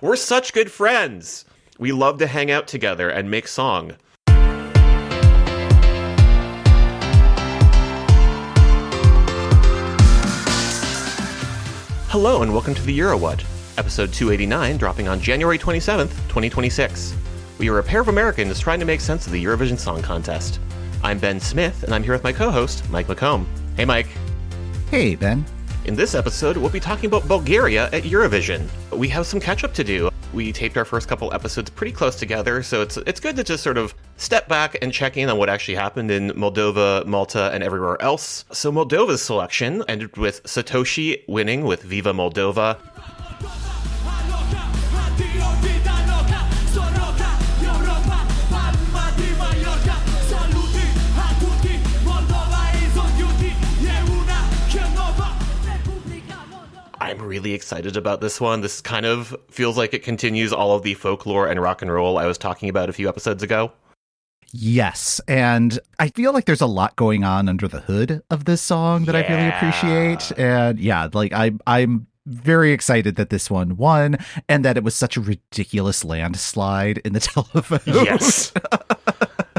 We're such good friends. We love to hang out together and make song. Hello and welcome to the EuroWhat, episode 289, dropping on January 27th, 2026. We are a pair of Americans trying to make sense of the Eurovision Song Contest. I'm Ben Smith, and I'm here with my co-host, Mike McComb. Hey, Mike. Hey, Ben. In this episode, we'll be talking about Bulgaria at Eurovision. We have some catch-up to do. We taped our first couple episodes pretty close together, so it's good to just sort of step back and check in on what actually happened in Moldova, Malta, and everywhere else. So Moldova's selection ended with Satoshi winning with Viva Moldova. I'm really excited about this one. This kind of feels like it continues all of the folklore and rock and roll I was talking about a few episodes ago. Yes, and I feel like there's a lot going on under the hood of this song that I really appreciate. And yeah, like I'm very excited that this one won and that it was such a ridiculous landslide in the televote. Yes.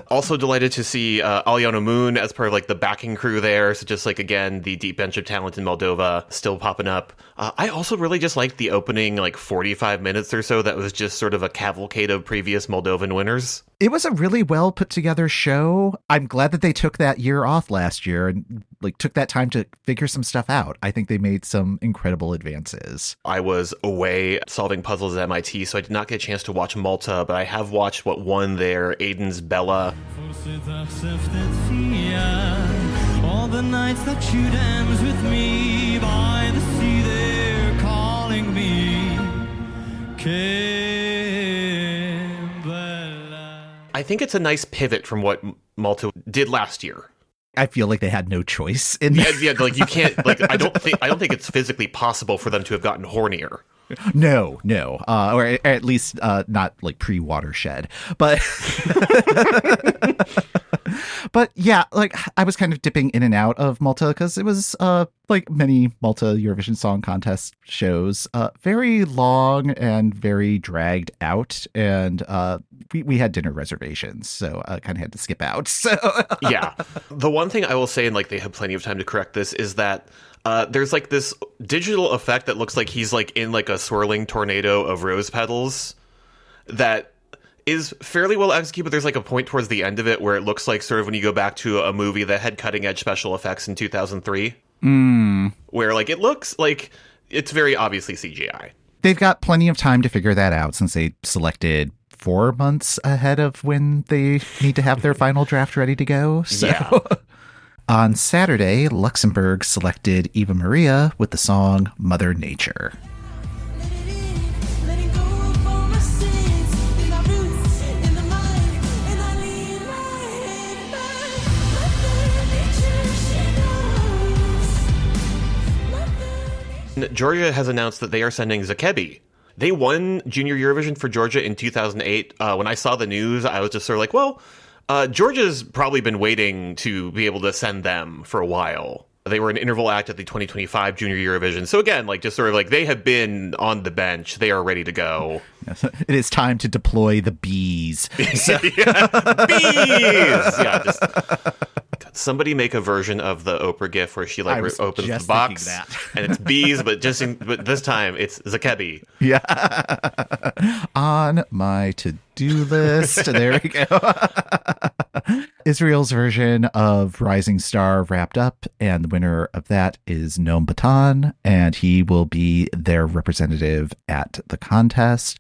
Also delighted to see Alyona Moon as part of like the backing crew there. So just like, again, the deep bench of talent in Moldova still popping up. I also really just liked the opening like 45 minutes or so that was just sort of a cavalcade of previous Moldovan winners. It was a really well put together show. I'm glad that they took that year off last year and like took that time to figure some stuff out. I think they made some incredible advances. I was away solving puzzles at MIT, so I did not get a chance to watch Malta, but I have watched what won there, Aiden's Bella. All the nights that you dance with me by the sea, they're calling me I think it's a nice pivot from what Malta did last year. I feel like they had no choice in that. Yeah, like you can't like I don't think it's physically possible for them to have gotten hornier. No, or at least not like pre-watershed, but but yeah, like I was kind of dipping in and out of Malta because it was like many Malta Eurovision Song Contest shows, very long and very dragged out, and we had dinner reservations, so I kind of had to skip out. So yeah, the one thing I will say, and like they have plenty of time to correct this, is that there's like this digital effect that looks like he's like in like a swirling tornado of rose petals that is fairly well executed, but there's like a point towards the end of it where it looks like sort of when you go back to a movie that had cutting edge special effects in 2003, where like it looks like it's very obviously CGI. They've got plenty of time to figure that out since they selected 4 months ahead of when they need to have their final draft ready to go. So. Yeah. On Saturday, Luxembourg selected Eva Maria with the song Mother Nature. Georgia has announced that they are sending Zakebi. They won Junior Eurovision for Georgia in 2008. When I saw the news, I was just sort of like, well, Georgia's probably been waiting to be able to send them for a while. They were an interval act at the 2025 Junior Eurovision. So again, like just sort of like they have been on the bench. They are ready to go. Yes, it is time to deploy the bees. So. Yeah, bees! Yeah, just somebody make a version of the Oprah gif where she like opens the box and it's bees, but but this time it's Zakebi. Yeah. On my to-do list. There we go. Israel's version of Rising Star wrapped up, and the winner of that is Noam Batan, and he will be their representative at the contest.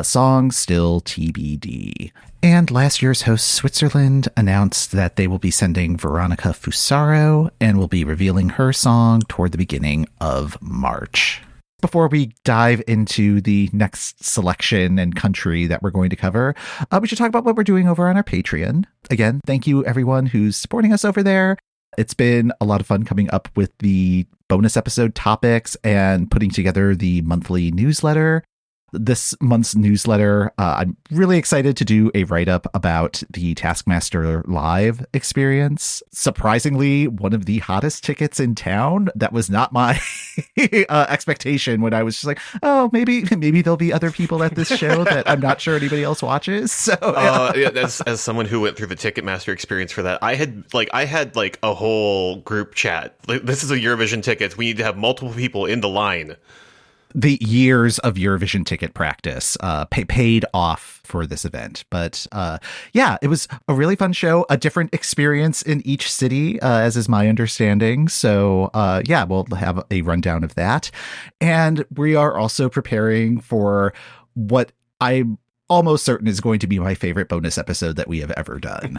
Song still TBD. And last year's host, Switzerland, announced that they will be sending Veronica Fusaro and will be revealing her song toward the beginning of March. Before we dive into the next selection and country that we're going to cover, we should talk about what we're doing over on our Patreon. Again, thank you everyone who's supporting us over there. It's been a lot of fun coming up with the bonus episode topics and putting together the monthly newsletter. This month's newsletter, I'm really excited to do a write-up about the Taskmaster Live experience. Surprisingly, one of the hottest tickets in town. That was not my expectation when I was just like, oh, maybe there'll be other people at this show that I'm not sure anybody else watches. So, as someone who went through the Ticketmaster experience for that, I had a whole group chat. Like, this is a Eurovision tickets. We need to have multiple people in the line. The years of Eurovision ticket practice paid off for this event. But yeah, it was a really fun show, a different experience in each city, as is my understanding. So yeah, we'll have a rundown of that. And we are also preparing for what I'm almost certain is going to be my favorite bonus episode that we have ever done.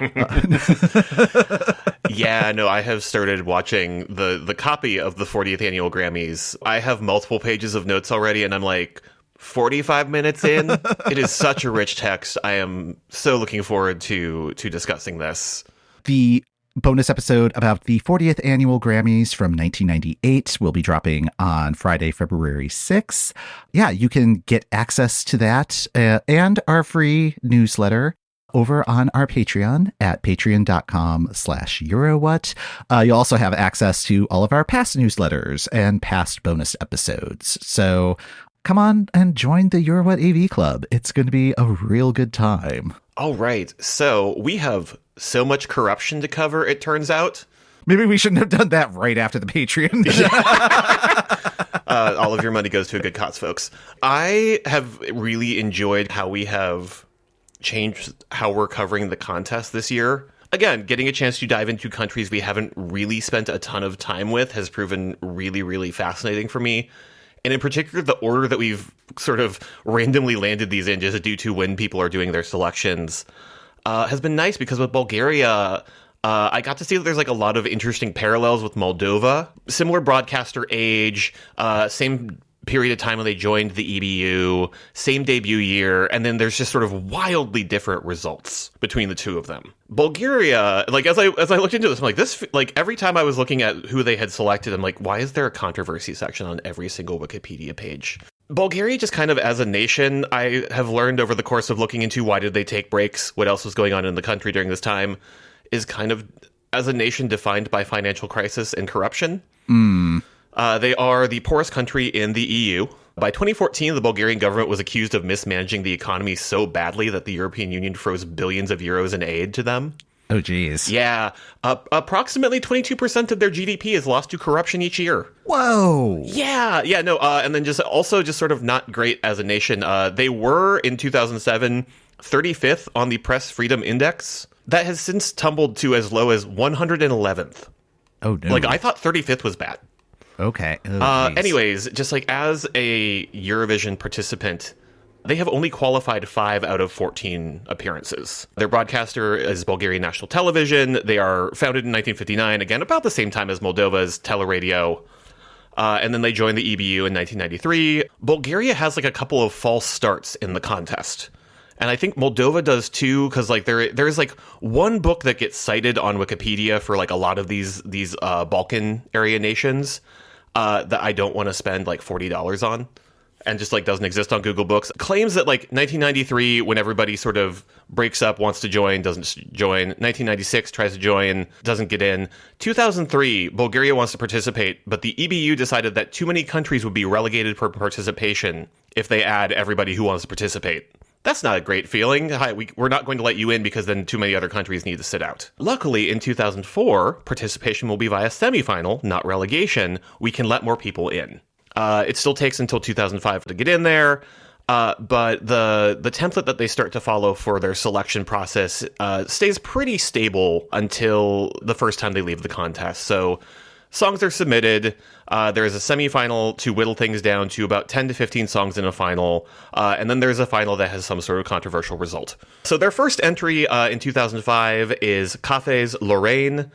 Yeah, no, I have started watching the copy of the 40th annual Grammys. I have multiple pages of notes already, and I'm like 45 minutes in. It is such a rich text. I am so looking forward to discussing this. The bonus episode about the 40th annual Grammys from 1998 will be dropping on Friday, February 6th. Yeah, you can get access to that and our free newsletter over on our Patreon at patreon.com/EuroWhat. You'll also have access to all of our past newsletters and past bonus episodes. So come on and join the EuroWhat AV Club. It's going to be a real good time. All right. So we have so much corruption to cover, it turns out. Maybe we shouldn't have done that right after the Patreon. All of your money goes to a good cause, folks. I have really enjoyed how we have changed how we're covering the contest this year. Again, getting a chance to dive into countries we haven't really spent a ton of time with has proven really, really fascinating for me. And in particular, the order that we've sort of randomly landed these in just due to when people are doing their selections has been nice, because with Bulgaria, I got to see that there's like a lot of interesting parallels with Moldova. Similar broadcaster age, same period of time when they joined the EBU, same debut year, and then there's just sort of wildly different results between the two of them. Bulgaria, like as I looked into this, I'm like, this, like every time I was looking at who they had selected, I'm like, why is there a controversy section on every single Wikipedia page? Bulgaria, just kind of as a nation, I have learned over the course of looking into why did they take breaks, what else was going on in the country during this time, is kind of as a nation defined by financial crisis and corruption. They are the poorest country in the EU. By 2014, the Bulgarian government was accused of mismanaging the economy so badly that the European Union froze billions of euros in aid to them. Oh, geez. Yeah. Approximately 22% of their GDP is lost to corruption each year. Whoa. Yeah. No. And then just sort of not great as a nation. They were in 2007 35th on the Press Freedom Index. That has since tumbled to as low as 111th. Oh, no. Like, I thought 35th was bad. Okay. Oh, anyways, just like as a Eurovision participant, they have only qualified 5 out of 14 appearances. Their broadcaster is Bulgarian National Television. They are founded in 1959, again, about the same time as Moldova's Teleradio. And then they joined the EBU in 1993. Bulgaria has like a couple of false starts in the contest. And I think Moldova does too, because like there's like one book that gets cited on Wikipedia for like a lot of these Balkan area nations that I don't want to spend like $40 on, and just like doesn't exist on Google Books. Claims that like 1993, when everybody sort of breaks up, wants to join, doesn't join. 1996 tries to join, doesn't get in. 2003, Bulgaria wants to participate, but the EBU decided that too many countries would be relegated for participation if they add everybody who wants to participate. That's not a great feeling. We're not going to let you in because then too many other countries need to sit out. Luckily, in 2004, participation will be via semifinal, not relegation. We can let more people in. It still takes until 2005 to get in there, but the template that they start to follow for their selection process stays pretty stable until the first time they leave the contest. So songs are submitted. There is a semifinal to whittle things down to about 10 to 15 songs in a final. And then there's a final that has some sort of controversial result. So their first entry in 2005 is Café's Lorraine.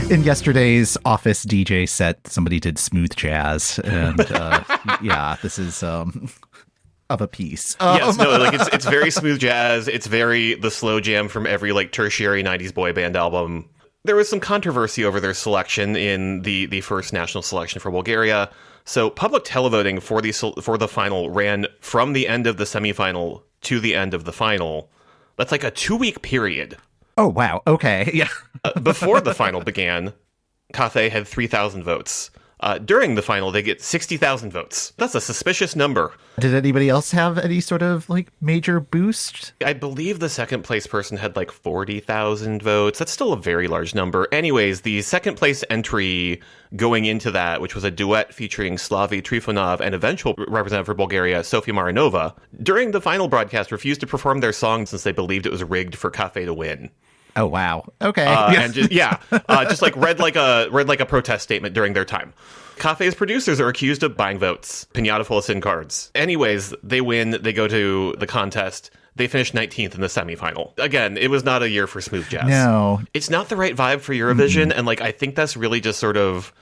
In yesterday's office DJ set, somebody did smooth jazz, and yeah, this is of a piece. Yes, no, like it's very smooth jazz. It's very the slow jam from every like tertiary 90s boy band album. There was some controversy over their selection in the first national selection for Bulgaria. So public televoting for the final ran from the end of the semifinal to the end of the final. That's like a 2-week period. Oh, wow. Okay. Yeah. Before the final began, Cathay had 3,000 votes. During the final, they get 60,000 votes. That's a suspicious number. Did anybody else have any sort of like major boost? I believe the second place person had like 40,000 votes. That's still a very large number. Anyways, the second place entry going into that, which was a duet featuring Slavy Trifonov and eventual representative for Bulgaria, Sofia Marinova, during the final broadcast refused to perform their song since they believed it was rigged for Cathay to win. Oh, wow. Okay. And just like read like a protest statement during their time. Cathay's producers are accused of buying votes. Pinata full of SIM cards. Anyways, they win. They go to the contest. They finished 19th in the semifinal. Again, it was not a year for smooth jazz. No. It's not the right vibe for Eurovision. And like, I think that's really just sort of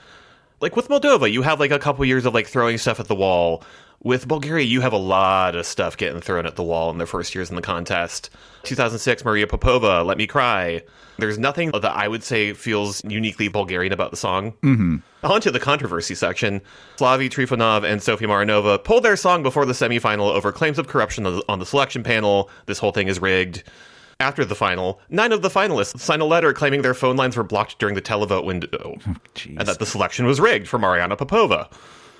like with Moldova, you have like a couple years of like throwing stuff at the wall. With Bulgaria, you have a lot of stuff getting thrown at the wall in their first years in the contest. 2006, Maria Popova, Let Me Cry. There's nothing that I would say feels uniquely Bulgarian about the song. Mm-hmm. On to the controversy section. Slavy Trifonov and Sofia Marinova pulled their song before the semifinal over claims of corruption on the selection panel. This whole thing is rigged. After the final, 9 of the finalists signed a letter claiming their phone lines were blocked during the televote window. And that the selection was rigged for Mariana Popova.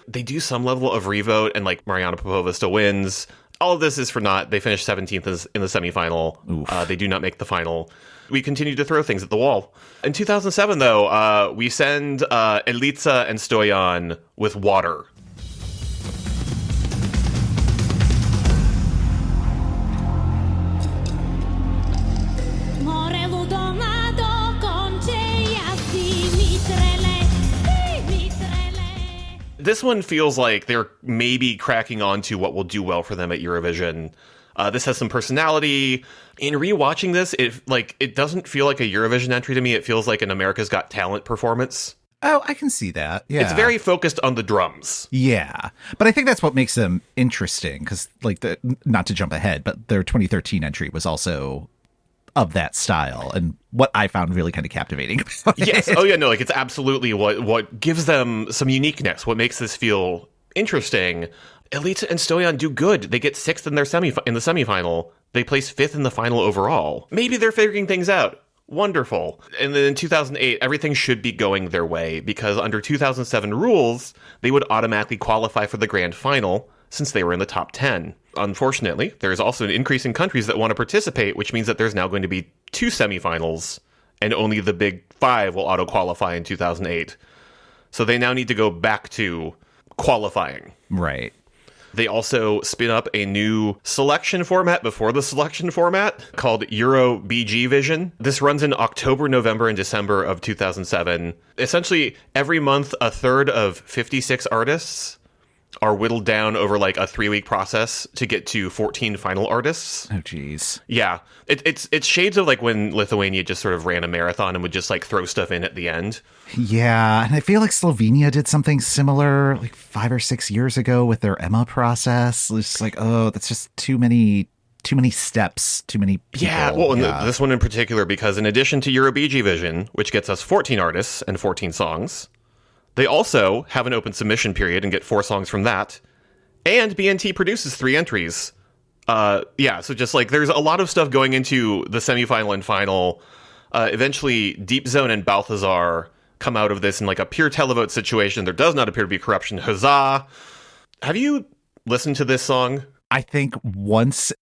They do some level of revote, and like Mariana Popova still wins. All of this is for naught. They finished 17th in the semifinal. They do not make the final. We continue to throw things at the wall. In 2007, though, we send Elitsa and Stoyan with Water. This one feels like they're maybe cracking on to what will do well for them at Eurovision. This has some personality. In rewatching this, it doesn't feel like a Eurovision entry to me. It feels like an America's Got Talent performance. Oh, I can see that. Yeah. It's very focused on the drums. Yeah. But I think that's what makes them interesting because, like, not to jump ahead, but their 2013 entry was also of that style and what I found really kind of captivating. Yes. Oh, yeah. No, like, it's absolutely what gives them some uniqueness, what makes this feel interesting. Elitsa and Stoyan do good. They get 6th in the semifinal. They place 5th in the final overall. Maybe they're figuring things out. Wonderful. And then in 2008, everything should be going their way because under 2007 rules, they would automatically qualify for the grand final since they were in the top 10. Unfortunately, there is also an increase in countries that want to participate, which means that there's now going to be 2 semifinals, and only the big 5 will auto-qualify in 2008. So they now need to go back to qualifying. Right. They also spin up a new selection format before the selection format called EuroBG-Vision. This runs in October, November, and December of 2007. Essentially, every month, a third of 56 artists are whittled down over like a 3-week process to get to 14 final artists. Oh, geez. Yeah. It's shades of like when Lithuania just sort of ran a marathon and would just like throw stuff in at the end. Yeah. And I feel like Slovenia did something similar like 5 or 6 years ago with their EMA process. It's just like, oh, that's just too many steps, too many people. Yeah, well, yeah. This one in particular, because in addition to EuroBG-Vision, which gets us 14 artists and 14 songs, they also have an open submission period and get 4 songs from that. And BNT produces 3 entries. So just like there's a lot of stuff going into the semifinal and final. Eventually, Deep Zone and Balthazar come out of this in like a pure televote situation. There does not appear to be corruption. Huzzah! Have you listened to this song? I think once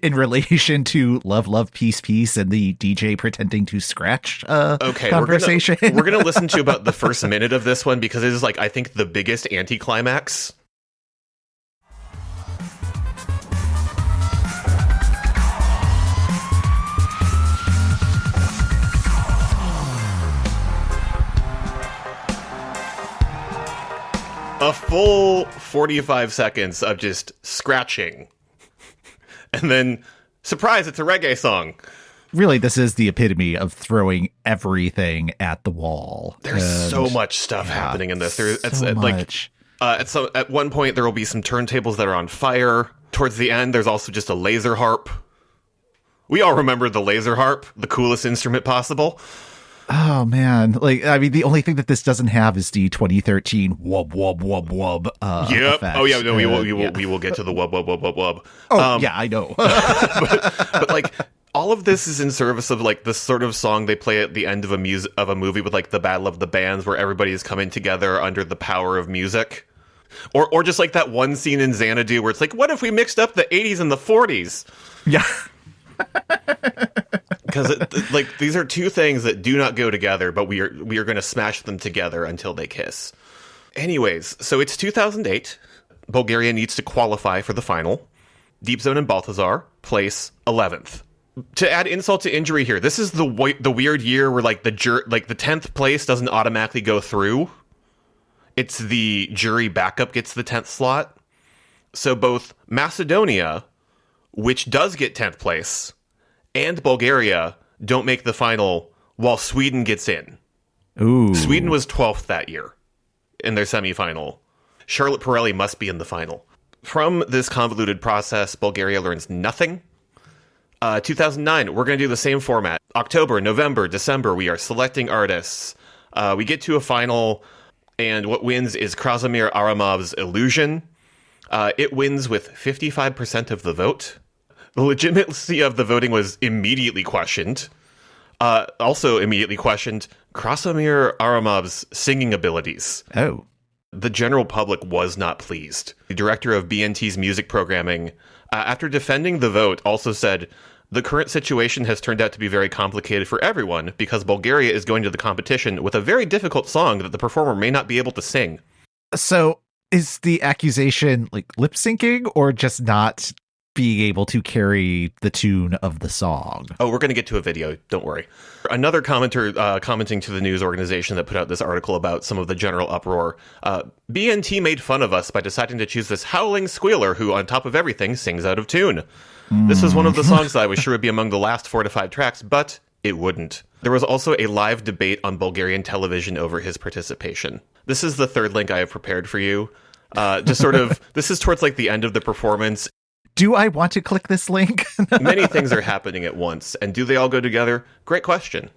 in relation to Love, Love, Peace, Peace and the DJ pretending to scratch conversation. We're going to listen to about the first minute of this one because it is like, I think, the biggest anticlimax. A full 45 seconds of just scratching. And then, surprise, it's a reggae song. Really, this is the epitome of throwing everything at the wall. There's so much stuff happening in this. So much. At one point, there will be some turntables that are on fire. Towards the end, there's also just a laser harp. We all remember the laser harp, the coolest instrument possible. Oh man, like I mean, the only thing that this doesn't have is the 2013 wub wub wub wub. Yep. Effect. Oh yeah. No, we will get to the wub wub wub wub wub. Oh yeah, I know. but like all of this is in service of like the sort of song they play at the end of a movie with like the Battle of the Bands, where everybody is coming together under the power of music. Or just like that one scene in Xanadu where it's like, what if we mixed up the 80s and the 40s? Yeah. Because like these are two things that do not go together, but we are going to smash them together until they kiss. Anyways, so it's 2008. Bulgaria needs to qualify for the final. Deep Zone and Balthazar place 11th. To add insult to injury here, this is the weird year where like the 10th place doesn't automatically go through. It's the jury backup gets the 10th slot. So both Macedonia, which does get 10th place, and Bulgaria don't make the final while Sweden gets in. Ooh. Sweden was 12th that year in their semifinal. Charlotte Pirelli must be in the final. From this convoluted process, Bulgaria learns nothing. 2009, we're going to do the same format. October, November, December, we are selecting artists. We get to a final, and what wins is Krasimir Aramov's Illusion. It wins with 55% of the vote. The legitimacy of the voting was immediately questioned. Also immediately questioned Krasimir Aramov's singing abilities. Oh. The general public was not pleased. The director of BNT's music programming, after defending the vote, also said, the current situation has turned out to be very complicated for everyone because Bulgaria is going to the competition with a very difficult song that the performer may not be able to sing. So is the accusation like lip syncing or just not being able to carry the tune of the song? Oh, we're going to get to a video. Don't worry. Another commenter commenting to the news organization that put out this article about some of the general uproar. BNT made fun of us by deciding to choose this howling squealer who, on top of everything, sings out of tune. This is one of the songs that I was sure would be among the last 4 to 5 tracks, but it wouldn't. There was also a live debate on Bulgarian television over his participation. This is the third link I have prepared for you. Just sort of, this is towards like the end of the performance. Do I want to click this link? Many things are happening at once, and do they all go together? Great question.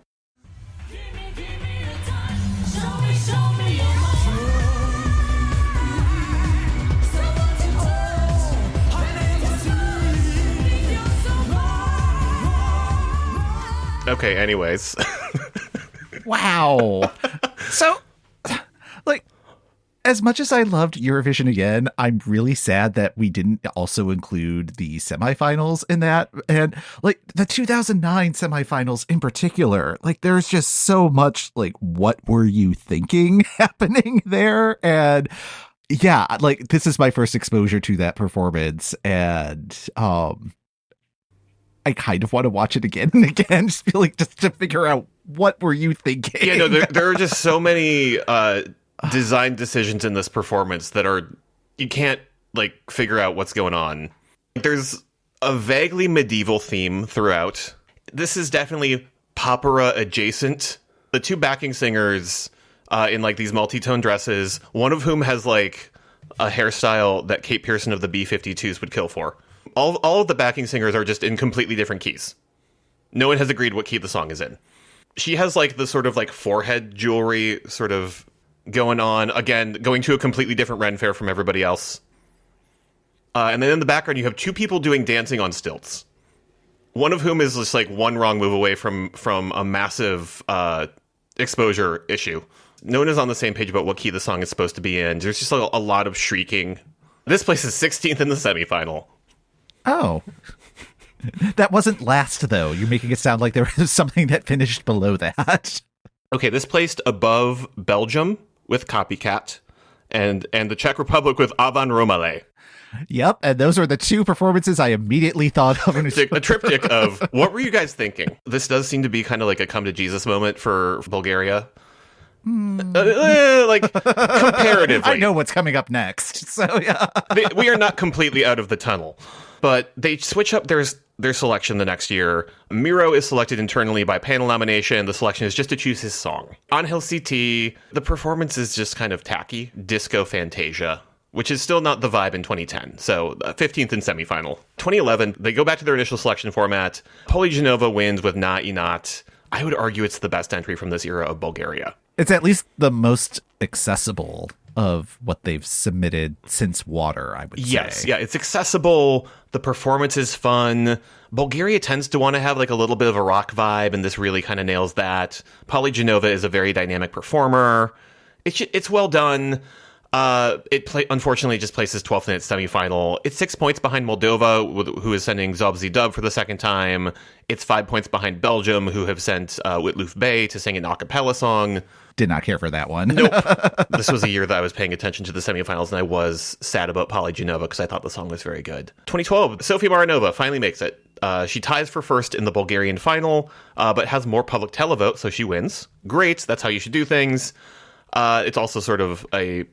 Okay, anyways. Wow. So, like, as much as I loved Eurovision again, I'm really sad that we didn't also include the semifinals in that. And like the 2009 semifinals in particular, like there's just so much like, what were you thinking happening there? And yeah, like this is my first exposure to that performance. And, I kind of want to watch it again and again, just to figure out what were you thinking? Yeah, no, there are just so many design decisions in this performance that are, you can't like figure out what's going on. There's a vaguely medieval theme throughout. This is definitely opera adjacent. The two backing singers in like these multi-tone dresses, one of whom has like a hairstyle that Kate Pearson of the B-52s would kill for. All of the backing singers are just in completely different keys. No one has agreed what key the song is in. She has like the sort of like forehead jewelry sort of going on. Again, going to a completely different Ren Fair from everybody else. And then in the background, you have two people doing dancing on stilts. One of whom is just like one wrong move away from a massive exposure issue. No one is on the same page about what key the song is supposed to be in. There's just like a lot of shrieking. This place is 16th in the semifinal. Oh. That wasn't last, though. You're making it sound like there was something that finished below that. Okay, this placed above Belgium with Copycat and the Czech Republic with Avan Romale. Yep, and those are the two performances I immediately thought of. A triptych of, what were you guys thinking? This does seem to be kind of like a come to Jesus moment for Bulgaria. Like, comparatively. I know what's coming up next, so yeah. We are not completely out of the tunnel. But they switch up their selection the next year. Miro is selected internally by panel nomination. The selection is just to choose his song. Angel CT, the performance is just kind of tacky. Disco Fantasia, which is still not the vibe in 2010. So 15th in semifinal. 2011, they go back to their initial selection format. Poligenova wins with Na Inat. I would argue it's the best entry from this era of Bulgaria. It's at least the most accessible of what they've submitted since Water, I would say. Yes, yeah, it's accessible. The performance is fun. Bulgaria tends to want to have like a little bit of a rock vibe, and this really kind of nails that. Poligenova is a very dynamic performer. It's well done. Unfortunately just places 12th in its semifinal. It's 6 points behind Moldova, who is sending Zobzi Dub for the second time. It's 5 points behind Belgium, who have sent Witloof Bey to sing an a cappella song. Did not care for that one. Nope. This was a year that I was paying attention to the semifinals, and I was sad about Poligenova because I thought the song was very good. 2012, Sofia Maranova finally makes it. She ties for first in the Bulgarian final, but has more public televote, so she wins. Great, that's how you should do things. It's also sort of a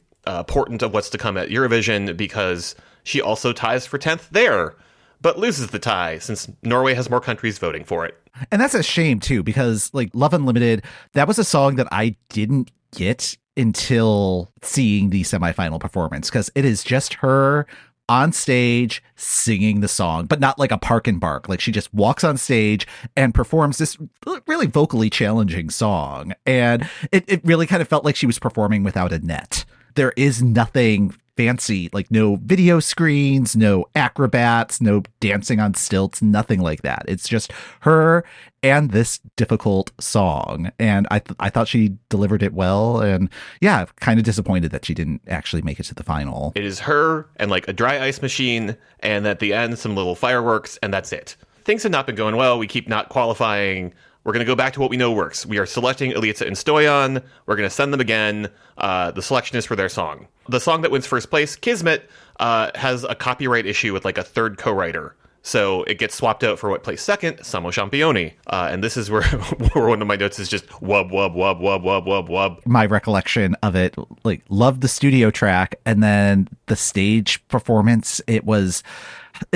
portent of what's to come at Eurovision, because she also ties for 10th there, but loses the tie since Norway has more countries voting for it. And that's a shame too, because like Love Unlimited, that was a song that I didn't get until seeing the semifinal performance, because it is just her on stage singing the song, but not like a park and bark. Like she just walks on stage and performs this really vocally challenging song. And it really kind of felt like she was performing without a net. There is nothing fancy, like no video screens, no acrobats, no dancing on stilts, nothing like that. It's just her and this difficult song. And I thought she delivered it well. And yeah, kind of disappointed that she didn't actually make it to the final. It is her and like a dry ice machine, and at the end, some little fireworks, and that's it. Things have not been going well. We keep not qualifying. We're going to go back to what we know works. We are selecting Elitsa and Stoyan. We're going to send them again. The selection is for their song. The song that wins first place, Kismet, has a copyright issue with like a third co-writer. So it gets swapped out for what placed second, Samo Championi. And this is where one of my notes is just wub, wub, wub, wub, wub, wub, wub. My recollection of it, like, loved the studio track, and then the stage performance, it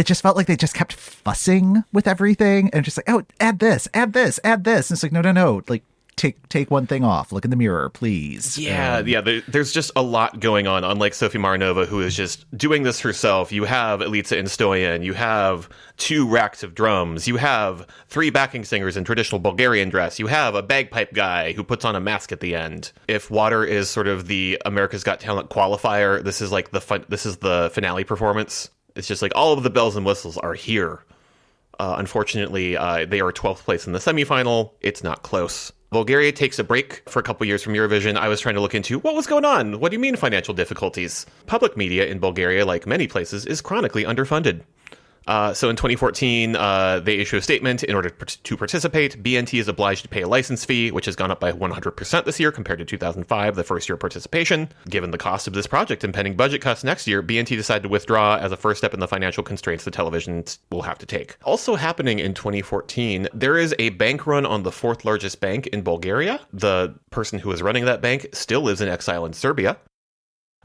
just felt like they just kept fussing with everything and just like, oh, add this, add this, add this. And it's like, no. Like, take one thing off. Look in the mirror, please. Yeah. There's just a lot going on. Unlike Sofia Maranova, who is just doing this herself. You have Elitsa and Stoyan. You have 2 racks of drums. You have 3 backing singers in traditional Bulgarian dress. You have a bagpipe guy who puts on a mask at the end. If Water is sort of the America's Got Talent qualifier, this is like the finale performance. It's just like all of the bells and whistles are here. Unfortunately, they are 12th place in the semifinal. It's not close. Bulgaria takes a break for a couple years from Eurovision. I was trying to look into what was going on. What do you mean financial difficulties? Public media in Bulgaria, like many places, is chronically underfunded. So in 2014, they issue a statement. In order to participate, BNT is obliged to pay a license fee, which has gone up by 100% this year compared to 2005, the first year of participation. Given the cost of this project and pending budget cuts next year, BNT decided to withdraw as a first step in the financial constraints the televisions will have to take. Also happening in 2014, there is a bank run on the 4th largest bank in Bulgaria. The person who is running that bank still lives in exile in Serbia.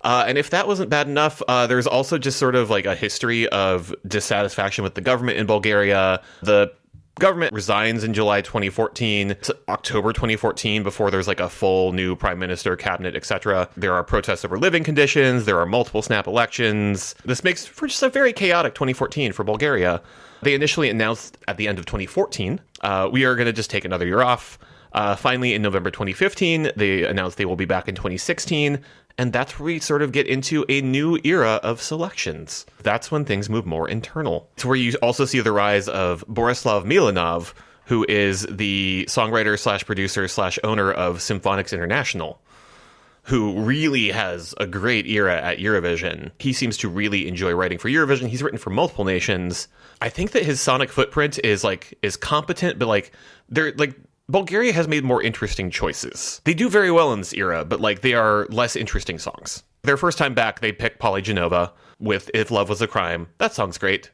And if that wasn't bad enough, there's also just sort of like a history of dissatisfaction with the government in Bulgaria. The government resigns in July 2014. It's October 2014 before there's like a full new prime minister, cabinet, etc. There are protests over living conditions. There are multiple snap elections. This makes for just a very chaotic 2014 for Bulgaria. They initially announced at the end of 2014, we are going to just take another year off. Finally, in November 2015, they announced they will be back in 2016. And that's where we sort of get into a new era of selections. That's when things move more internal. It's where you also see the rise of Borislav Milanov, who is the songwriter / producer / owner of Symphonics International, who really has a great era at Eurovision. He seems to really enjoy writing for Eurovision. He's written for multiple nations. I think that his sonic footprint is competent, but Bulgaria has made more interesting choices. They do very well in this era, but they are less interesting songs. Their first time back, they picked Poligenova with If Love Was a Crime. That song's great.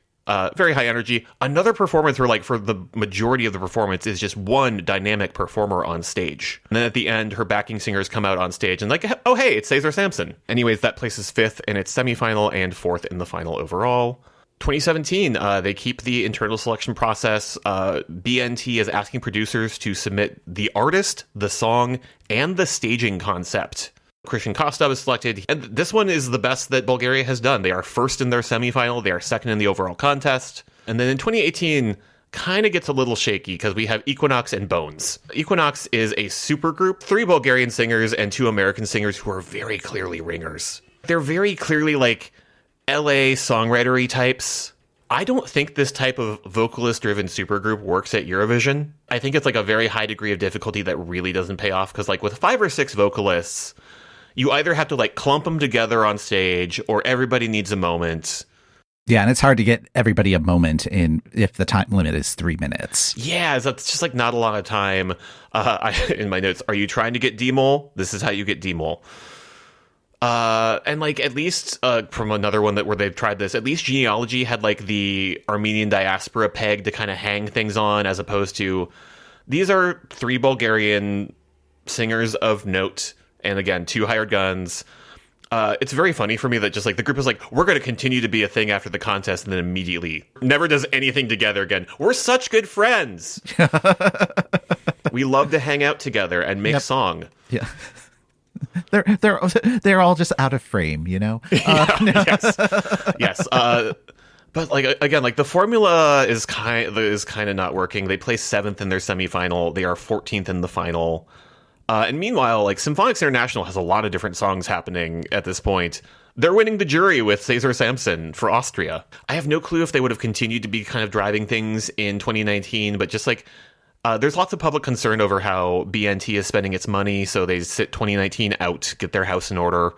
Very high energy. Another performance where for the majority of the performance is just one dynamic performer on stage. And then at the end, her backing singers come out on stage and oh, hey, it's Cesar Sampson. Anyways, that places 5th in its semifinal and 4th in the final overall. 2017, they keep the internal selection process. BNT is asking producers to submit the artist, the song, and the staging concept. Christian Kostov is selected, and this one is the best that Bulgaria has done. They are first in their semifinal, they are second in the overall contest. And then in 2018, kind of gets a little shaky because we have Equinox and Bones. Equinox is a supergroup, 3 Bulgarian singers and 2 American singers who are very clearly ringers. They're very clearly like LA songwritery types. I don't think this type of vocalist-driven supergroup works at Eurovision. I think it's like a very high degree of difficulty that really doesn't pay off because like with 5 or 6 vocalists, you either have to like clump them together on stage or everybody needs a moment. Yeah, and it's hard to get everybody a moment if the time limit is 3 minutes. Yeah, that's just like not a lot of time. In my notes, are you trying to get D-Mol? This is how you get D-Mol. And like at least from another one where they've tried this, at least Genealogy had like the Armenian diaspora peg to kind of hang things on, as opposed to these are 3 Bulgarian singers of note. And again, 2 hired guns. It's very funny for me that just like the group is like, we're going to continue to be a thing after the contest, and then immediately never does anything together again. We're such good friends. We love to hang out together and make song. Yeah. They're all just out of frame, you know? Yes. But like again, like the formula is kind of not working. They place 7th in their semifinal. They are 14th in the final. And meanwhile, like Symphonics International has a lot of different songs happening at this point. They're winning the jury with Cesar Sampson for Austria. I have no clue if they would have continued to be kind of driving things in 2019, but just like there's lots of public concern over how BNT is spending its money, so they sit 2019 out, get their house in order.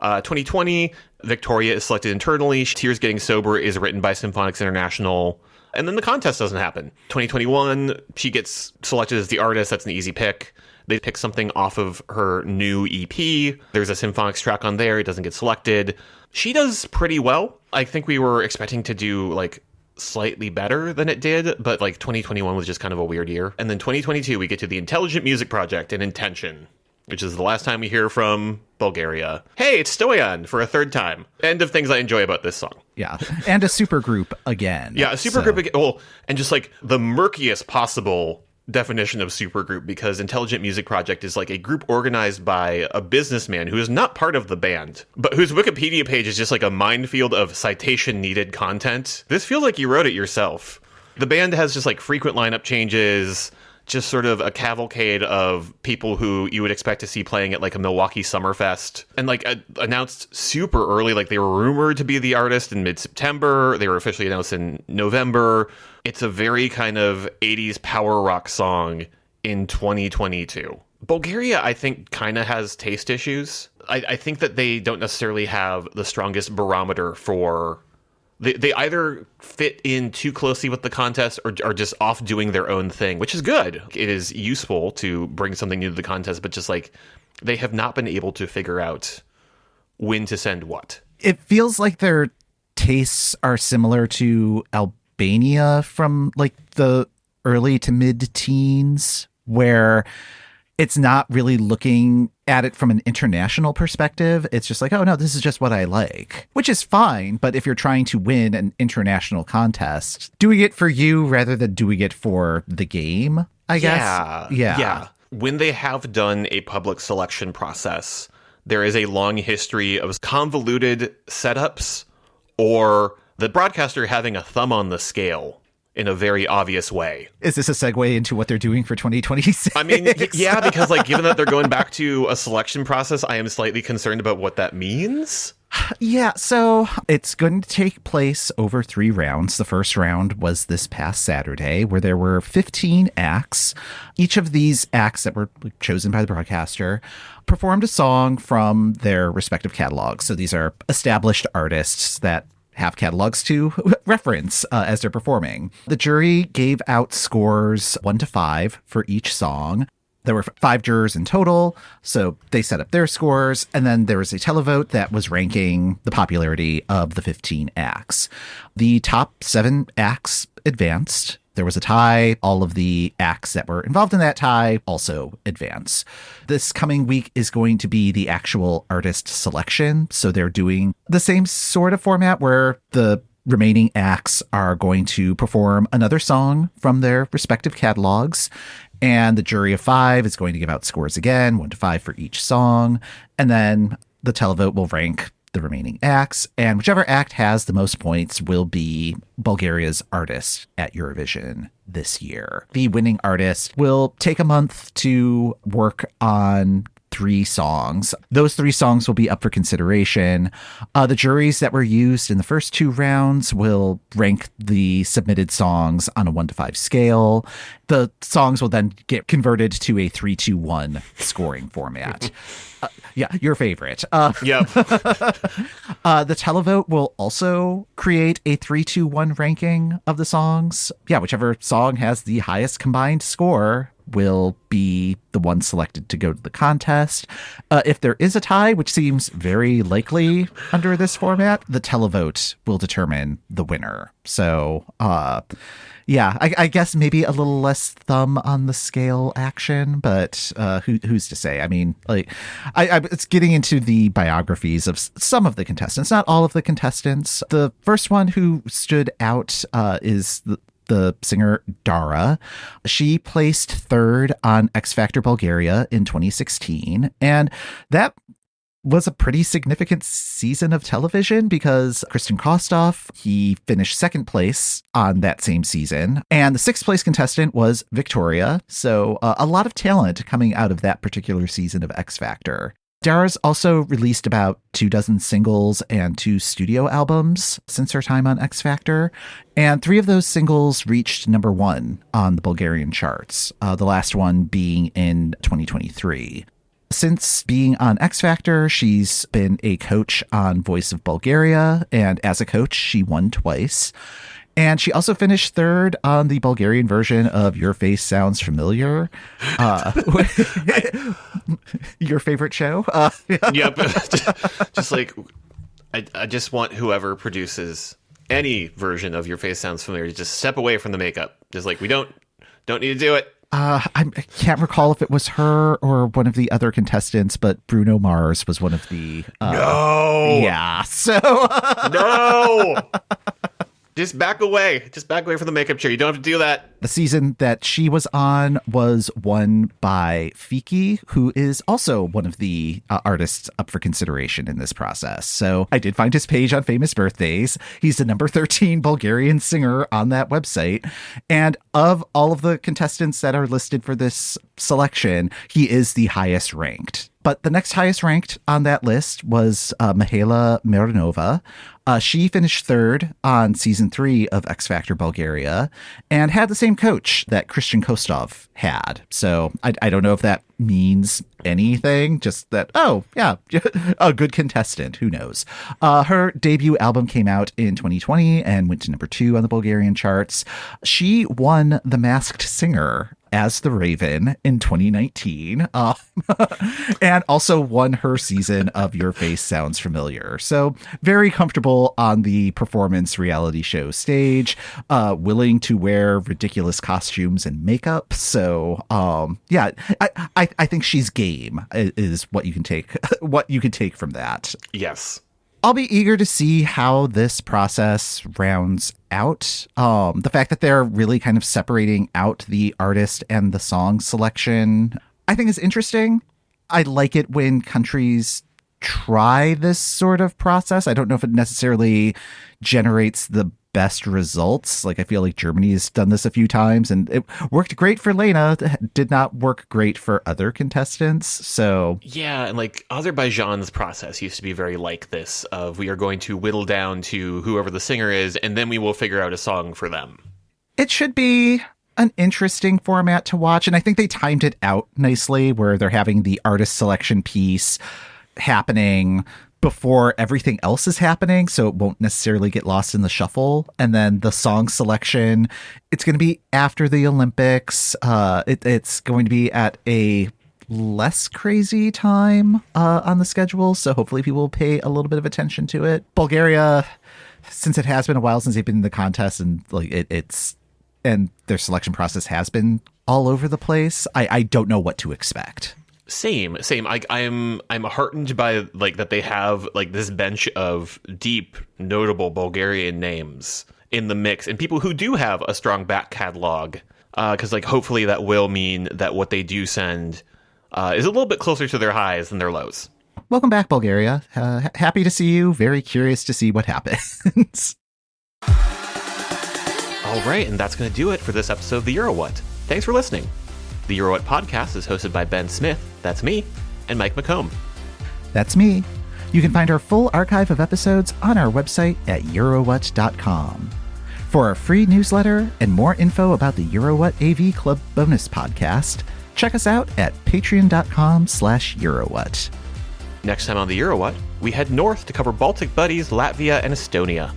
2020, Victoria is selected internally. Tears Getting Sober is written by Symphonics International. And then the contest doesn't happen. 2021, she gets selected as the artist. That's an easy pick. They pick something off of her new EP. There's a Symphonics track on there. It doesn't get selected. She does pretty well. I think we were expecting to do like slightly better than it did, but like 2021 was just kind of a weird year. And then 2022, we get to the Intelligent Music Project and Intention, which is the last time we hear from Bulgaria. Hey, it's Stoyan for a 3rd time. End of things I enjoy about this song. Yeah, and a supergroup again. Yeah, a supergroup again. Well, and just like the murkiest possible definition of supergroup, because Intelligent Music Project is like a group organized by a businessman who is not part of the band, but whose Wikipedia page is just like a minefield of citation needed content. This feels like you wrote it yourself. The band has just like frequent lineup changes, just sort of a cavalcade of people who you would expect to see playing at like a Milwaukee Summerfest, and like announced super early. Like they were rumored to be the artist in mid-September. They were officially announced in November. It's a very kind of 80s power rock song in 2022. Bulgaria, I think, kind of has taste issues. I think that they don't necessarily have the strongest barometer for... They either fit in too closely with the contest or are just off doing their own thing, which is good. It is useful to bring something new to the contest, but just like they have not been able to figure out when to send what. It feels like their tastes are similar to Albania from like the early to mid-teens, where it's not really looking at it from an international perspective. It's just like, oh no, this is just what I like, which is fine. But if you're trying to win an international contest, doing it for you rather than doing it for the game, I guess. Yeah. When they have done a public selection process, there is a long history of convoluted setups or the broadcaster having a thumb on the scale in a very obvious way. Is this a segue into what they're doing for 2026? I mean, yeah, because like given that they're going back to a selection process, I am slightly concerned about what that means. Yeah, so it's going to take place over 3 rounds. The first round was this past Saturday, where there were 15 acts. Each of these acts that were chosen by the broadcaster performed a song from their respective catalogs. So these are established artists that have catalogs to reference as they're performing. The jury gave out scores 1 to 5 for each song. There were 5 jurors in total, so they set up their scores, and then there was a televote that was ranking the popularity of the 15 acts. The top 7 acts advanced. There was a tie. All of the acts that were involved in that tie also advance. This coming week is going to be the actual artist selection. So they're doing the same sort of format where the remaining acts are going to perform another song from their respective catalogs. And the jury of 5 is going to give out scores again, 1 to 5 for each song. And then the televote will rank the remaining acts. And whichever act has the most points will be Bulgaria's artist at Eurovision this year. The winning artist will take a month to work on 3 songs. Those 3 songs will be up for consideration. The juries that were used in the first 2 rounds will rank the submitted songs on a 1 to 5 scale. The songs will then get converted to a 3-2-1 scoring format. Yeah, your favorite. Yep. The televote will also create a 3-2-1 ranking of the songs. Yeah, whichever song has the highest combined score will be the one selected to go to the contest. If there is a tie, which seems very likely under this format, the televote will determine the winner. So, yeah, I guess maybe a little less thumb on the scale action, but who's to say? I mean, like, it's getting into the biographies of some of the contestants, not all of the contestants. The first one who stood out is the singer Dara. She placed 3rd on X Factor Bulgaria in 2016, and that was a pretty significant season of television because Kristen Kostov, he finished 2nd place on that same season, and the 6th place contestant was Victoria. So a lot of talent coming out of that particular season of X Factor. Dara's also released about 24 singles and 2 studio albums since her time on X Factor, and 3 of those singles reached number 1 on the Bulgarian charts, the last one being in 2023. Since being on X Factor, she's been a coach on Voice of Bulgaria, and as a coach, she won twice. And she also finished 3rd on the Bulgarian version of Your Face Sounds Familiar. Your favorite show? Yep. Just like, I just want whoever produces any version of Your Face Sounds Familiar to just step away from the makeup. Just like, we don't need to do it. I can't recall if it was her or one of the other contestants, but Bruno Mars was one of the... No! Yeah, so... No! Just back away. Just back away from the makeup chair. You don't have to do that. The season that she was on was won by Fiki, who is also one of the artists up for consideration in this process. So I did find his page on Famous Birthdays. He's the number 13 Bulgarian singer on that website. And of all of the contestants that are listed for this selection, he is the highest ranked. But the next highest ranked on that list was Mihaela Mironova. She finished 3rd on season 3 of X Factor Bulgaria and had the same coach that Christian Kostov had. So I don't know if that means anything, just that, oh, yeah, a good contestant. Who knows? Her debut album came out in 2020 and went to number 2 on the Bulgarian charts. She won The Masked Singer as the Raven in 2019, and also won her season of Your Face Sounds Familiar. So very comfortable on the performance reality show stage, willing to wear ridiculous costumes and makeup. So yeah, I think she's game is what you can take from that. Yes. I'll be eager to see how this process rounds out. The fact that they're really kind of separating out the artist and the song selection, I think is interesting. I like it when countries try this sort of process. I don't know if it necessarily generates the best results. Like, I feel like Germany has done this a few times and it worked great for Lena, did not work great for other contestants. So yeah, and like Azerbaijan's process used to be very like this, of we are going to whittle down to whoever the singer is and then we will figure out a song for them. It should be an interesting format to watch, and I think they timed it out nicely where they're having the artist selection piece happening before everything else is happening, so it won't necessarily get lost in the shuffle. And then the song selection, it's going to be after the Olympics. It's going to be at a less crazy time on the schedule, so hopefully people will pay a little bit of attention to it. Bulgaria, since it has been a while since they've been in the contest, and like and their selection process has been all over the place, I don't know what to expect. Same. I'm heartened by like that they have like this bench of deep, notable Bulgarian names in the mix, and people who do have a strong back catalog. Because like hopefully that will mean that what they do send is a little bit closer to their highs than their lows. Welcome back, Bulgaria. Happy to see you. Very curious to see what happens. All right, and that's going to do it for this episode of the EuroWhat. Thanks for listening. The EuroWhat podcast is hosted by Ben Smith, that's me, and Mike McComb. That's me. You can find our full archive of episodes on our website at EuroWhat.com. For our free newsletter and more info about the EuroWhat AV Club bonus podcast, check us out at patreon.com/EuroWhat. Next time on the EuroWhat, we head north to cover Baltic buddies Latvia and Estonia.